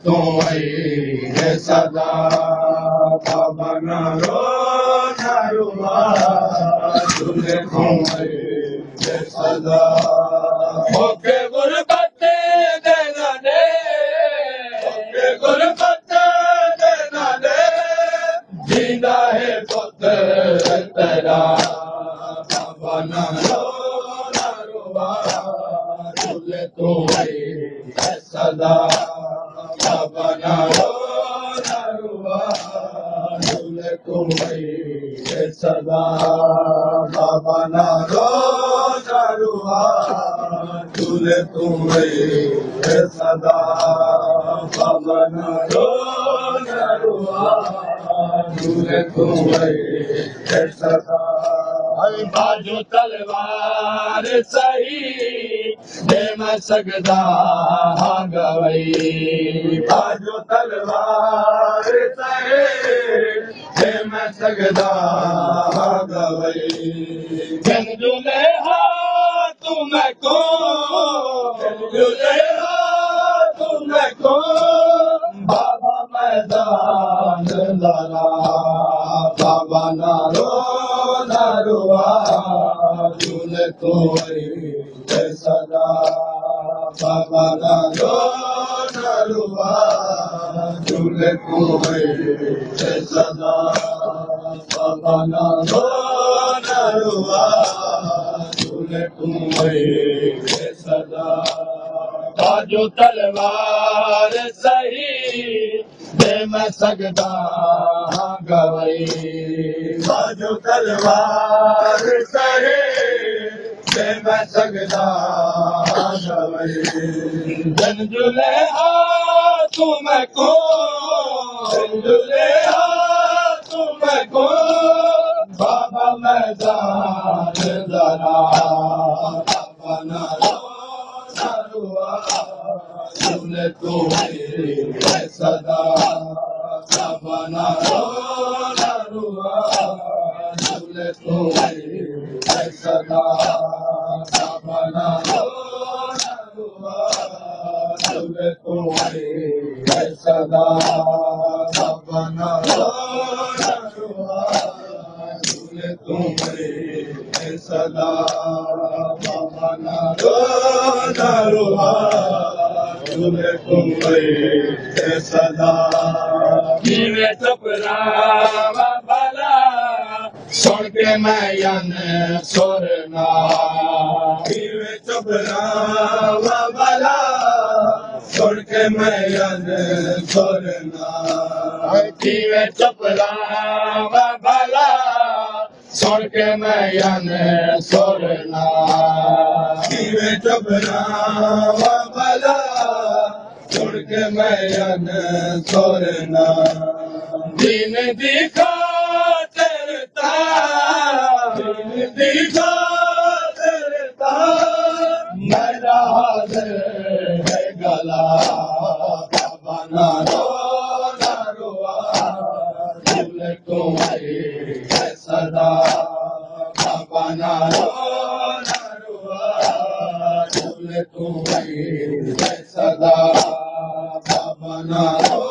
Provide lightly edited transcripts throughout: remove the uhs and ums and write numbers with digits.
तू है सदा बाबा ना रो ना रुआ झूले तू है सदा ओके गुरबत देना दे ओके गुरबत देना दे जिंदा है पुत्र तेरा बाबा ना रो ना रुआ झूले तू है सदा बाबा ना रो ना रुआ झूले तू है सदा बाबा ना रो ना रुआ झूले तू है सदा बाबा ना रो ना रुआ झूले तू है सदा बाजू तलवार सही दे मैं सगदा हाँ गवई बाजू तलवार सही दे मैं सगदा हाँ गवई झुले हाँ तुम्हें को झुले हाँ तुम्हें को बाबा मैदान लड़ा बाबा ना रो ना रुआ झूले तू है सदा बाबा ना रो ना रुआ झूले तू है सदा बाबा ना रो ना रुआ झूले तू है सदा बाजू तलवार सही दे मैं सगदा हाँ गवई बाजू तलवार सही दे मैं सगदा हाँ गवई झुले हाँ तुम्हें को झुले हाँ तुम्हें को बाबा मैदान जरा बाबा ना झूले तू है सदा बाबा ना रो ना रुआ झूले तू है सदा बाबा ना रो ना रुआ झूले तू है सदा बाबा ना रो ना रुआ झूले तू है सदा बाबा ना रो ना रुआ झूले तू है सदा जीवे चपरा बाला सुन के मैं यन सोरना जीवे चपरा बाला सुन के मैं यन सोरना जीवे चपरा बाला सुन के मैं यन सोरना जीवे चपरा बाला सुन के मैं यन सोरना दिन दिखा तेरता दिन दिखा तेरता मेरा हाजिर है गला बाबा ना रो ना रुआ झूले तू है सदा बाबा ना रो ना रुआ झूले तू है सदा बाबा ना रो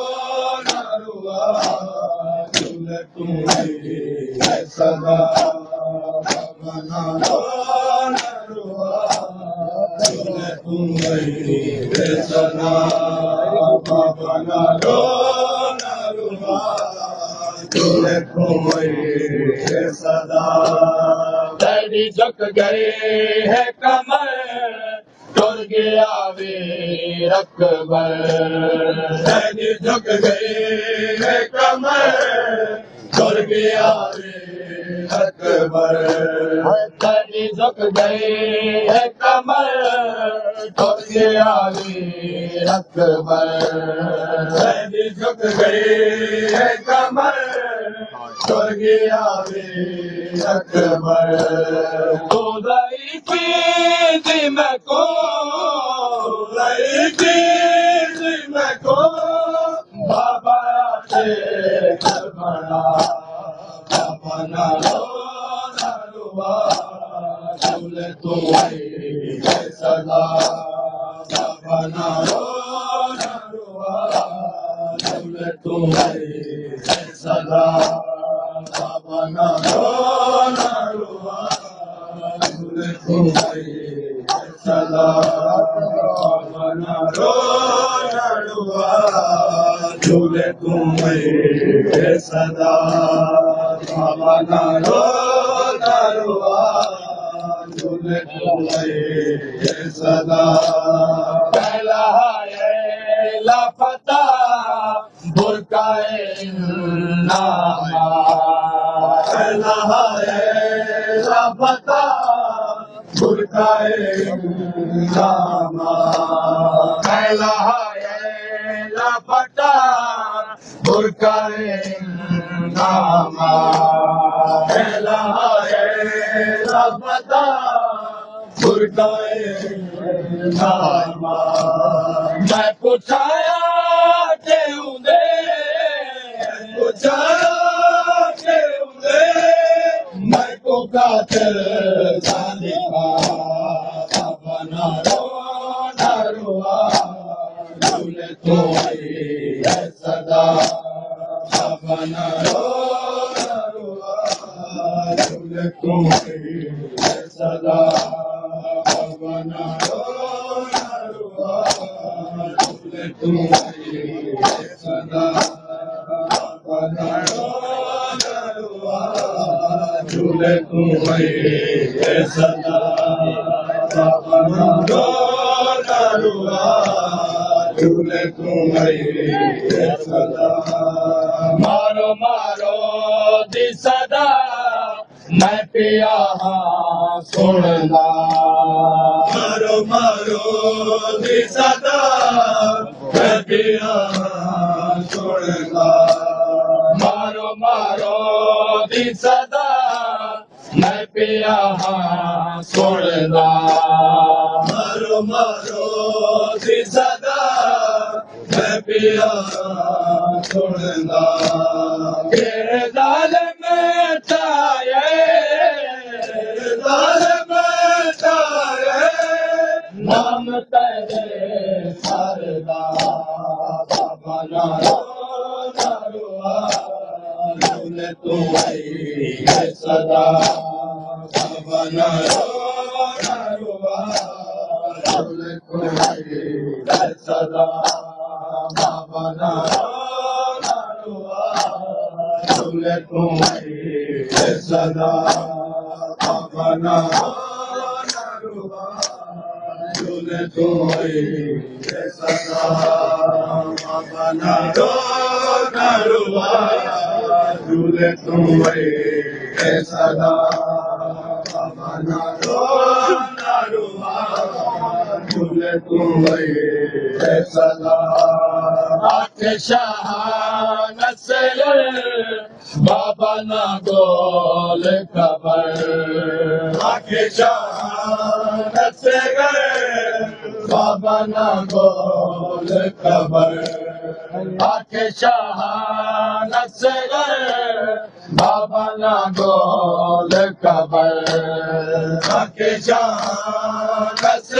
ना रुआ झूले तू है सदा बाबा ना रो ना रुआ झूले तू है सदा बाबा ना रो ना रुआ झूले तू है सदा तेरी झुक गए है कमर टुर गया वे अकबर तेरी झुक गए है कमर टुर गया वे अकबर तेरी झुक गए है कमर टुर गया वे अकबर तेरी झुक गए है कमर टुर गया वे अकबर तो दई पी मैं को मैं को बाबा से बड़ा बाबा ना रो ना रुआ झूले तू है सदा बाबा ना रो ना रुआ सदा बाबा ना रुआ झूले तुम सदा बाबा ना रुआ झूले तुम सदा बाबा ना रुआ झूले तुम सदा पहला है लापता बुरकाए नामा पहला है लापता बुरकाए नामा पहला है लापता बुरकाए नामा पहला है लापता बुरकाए नामा मैं पूछाया क्यों दे पूछाया क्यों दे मैं को कातर जाने का बना रुआ झूले तो सदा बना रुआ झूले तो सदा बना रुआ झूले तुम सदा बना रुआ झूले तुम सदा बना रुआ झूले तुम सदा मारो मारो दी सदा मैं पिया सुनना मारो मारो दी सदा मैं पिया सुनना मारो मारो दी सदा मैं पिया सुनना मारो मारो दी सदा मैं पिया सुनना तेरे दाल में चाहे नाम तेरे सरदा बाबा ना रुआ झूले तुम सदा बाबा ना रुआ झूले तुम सदा बाबा ना रुआ झूले तुम सदा बाबा ना रुआ झूले तुम सदा बाबा ना रुआ झूले तुम सदा बाबा ना रुआ झूले तुम सदा आके शाह नस्ल बाबा ना गोल खबर आके शाह नस्ल बाबा ना गोल खबर आके शाह नस्ल बाबा ना गोल खबर आके शाह नस्ल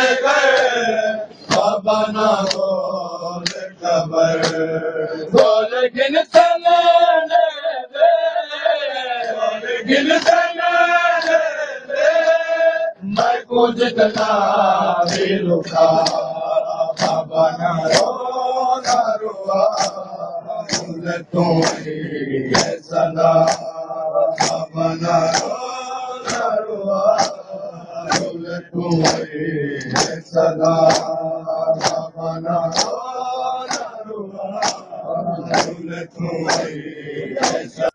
बाबा ना गोल खबर गोल गिन चले गिन चले मैं कुछ जितना भी रुका बाबा ना रुआ झूले तुम सदा बाबा ना रुआ झूले तुम सदा बाबा ना रुआ झूले तुम